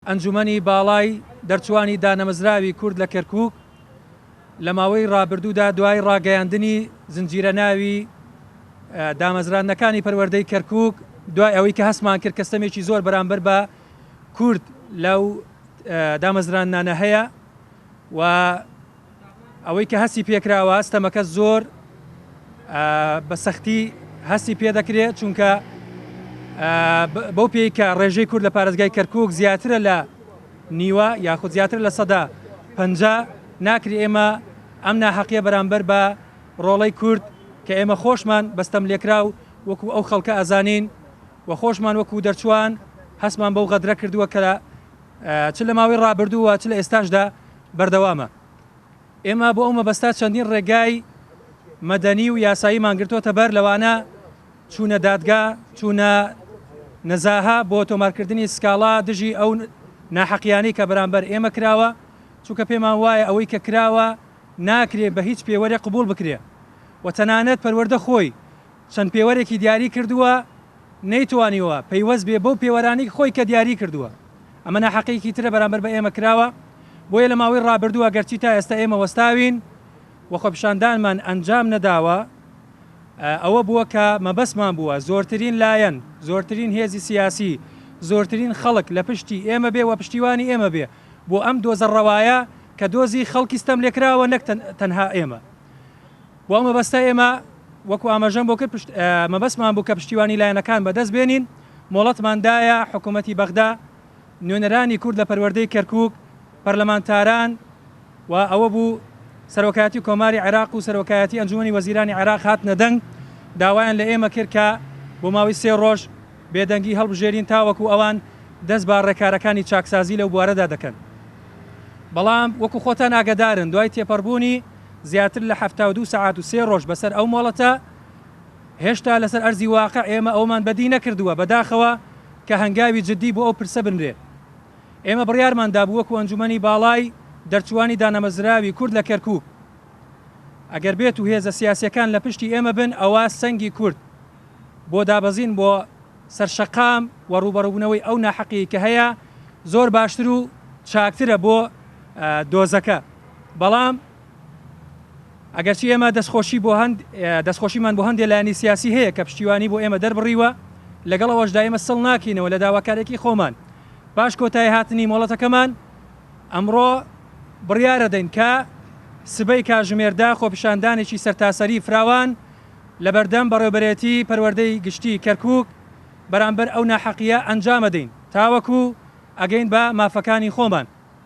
ئەنجومەنی باڵای دەرچوانی دانەمەزراوی کورد لە کەرکووک لە ماوەی ڕابردوودا دوای ڕاگەیاندنی زنجیرە ناوی دامەزراندنەکانی پەروەردەی کەرکووک دوای ئەوەی کە هەستمان کرد کەستەمێکی زۆر بەرامبەر بە کورد لەو دامەزراندانە هەیە و ئەوەی کە هەستی پێکراوە ئەستەمەکە زۆر بە سەختی هەستی پێ دەکرێت چونکە بەو پێی کە ڕێژەی کورد لە پارێزگای کەرکووک زیاترە لە نیوە یاخود زیاتر لە سەدا 50 ناکری ئێمە ئەم ناحەقیە بەرامبەر بە ڕۆڵەی کورد کە ئێمە خۆشمان بەستەم لێکراو وەکو ئەو خەڵکە ئەزانین و خۆشمان وەکو دەرچوان هەستمان بەو غەدرە کردووە کە چ لە ماوەی ڕابردووە چ لە ئێستاشدا بەردەوامە. ئێمە بۆ ئەو مەبەستا چەندین ڕێگای مەدەنی و یاساییمان گرتوۆتە بەر لەوانە چوونە دادگا چوونە نەزاها بۆ تۆمارکردنی سکاڵا دژی ئەو ناحەقیانەی کە بەرامبەر ئێمە کراوە چونکە پێمان وایە ئەوەی کە کراوە ناکرێت بە هیچ پێوەرێ قبول بکرێ و تەنانەت پەروەردە خۆی چەند پێوەرێکی دیاری کردووە نەیتوانیوە پەیوەست بێ بەو پێوەرانی خۆی کە دیاری کردووە. ئەمە ناحەقیەکی ترە بەرامبەر بە ئێمە کراوە بۆیە لە ماوەی ڕابردووە گەرچی تا ئێستا ئێمە وەستاوین و خۆپیشاندانمان ئەنجام نەداوە ئەوە بووە کە مەبەستمان بووە زۆرترین لایەن زۆرترین هێزی سیاسی زۆرترین خەڵک لە پشتی ئێمە بێ و پشتیوانی ئێمە بێ بۆ ئەم دۆزە ڕەوایە کە دۆزی خەڵکی ستەم لێکراوە نەک تەنها ئێمە بۆ ئەمە بەستە ئێمە وەکو ئاماژەم بۆ کرد مەبەستمان بوو کە پشتیوانی لایەنەکان بەدەست بێنین مۆڵەتماندایە حکوومەتی بەغدا نوێنەرانی کورد لە پەروەردەی کەرکووک پەرلەمانتاران و ئەوە بوو سەرۆکایەتی کۆماری عێراق و سەرۆکایەتی ئەنجومەنی وەزیرانی عێراق هاتنە دەنگ داوایان لە ئێمە کرد کە بۆ ماوەی 3 ڕۆژ بێدەنگی هەڵبژێرین تاوەکو ئەوان دەست بە ڕێکارەکانی چاکسازی لەو بوارەدا دەکەن. بەڵام وەکو خۆتان ئاگادارن دوای تێپەڕبوونی زیاتر لە 72 ساعات و 3 ڕۆژ بەسەر ئەو مۆڵەتە هێشتا لەسەر ئەرزی واقع ئێمە ئەومان بەدی نەکردووە بەداخەوە کە هەنگاوی جددی بۆ ئەو پرسە بنرێ. ئێمە بڕیارماندا بوو وەکو ئەنجومەنی باڵای دەرچوانی دانەمەزراوی کورد لە کەرکووک ئەگەر بێت و هێزە سیاسیەکان لە پشتی ئێمە بن ئەوە سەنگی کورد بۆ دابەزین بۆ سەرشەقام و ڕوبەڕووبوونەوەی ئەو ناحەقی کە هەیە زۆر باشتر و چاکترە بۆ دۆزەکە. بەڵام ئەگەرچی ئێمە دەستخۆشیمان بۆ هەندێک لایەنی سیاسی هەیە کە پشتیوانی بۆ ئێمە دەربڕیوە لەگەڵ ئەوەشدا ئێمە سڵ ناکەینەوە لە داواکارێکی خۆمان باش کۆتایی هاتنی مۆڵەتەکەمان ئەمڕۆ بڕیارە دەین کە سبەی کاژمێردا خۆپیشاندانێکی سەرتاسەری فراوان لە بەردەم بەڕێوەبەرێتی پەروەردەی گشتی کەرکووک بەرامبەر ئەو ناحەقیە ئەنجامە دەین تاوەکو ئەگەین بە مافەکانی خۆمان.